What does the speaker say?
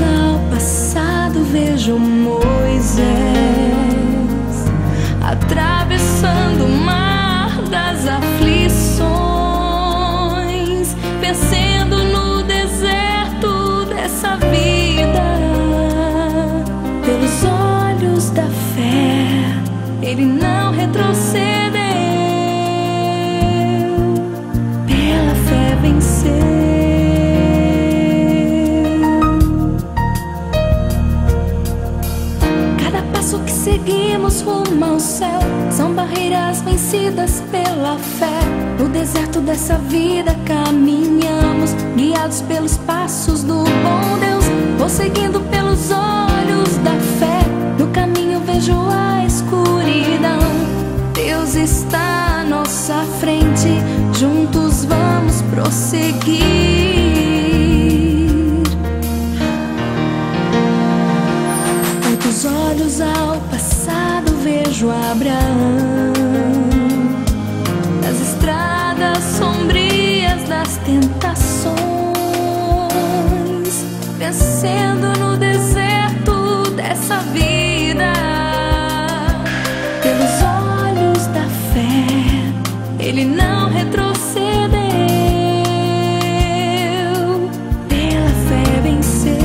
Ao passado vejo Moisés atravessando o mar das aflições, vencendo no deserto dessa vida. Pelos olhos da fé, ele não retrocedeu, pela fé venceu. Que seguimos rumo ao céu são barreiras vencidas pela fé. No deserto dessa vida caminhamos, guiados pelos passos do bom Deus. Vou seguindo pelos olhos da fé, no caminho vejo a escuridão. Deus está à nossa frente, juntos vamos prosseguir. Os olhos ao passado vejo Abraão nas estradas sombrias das tentações, vencendo no deserto dessa vida. Pelos olhos da fé, ele não retrocedeu, pela fé venceu.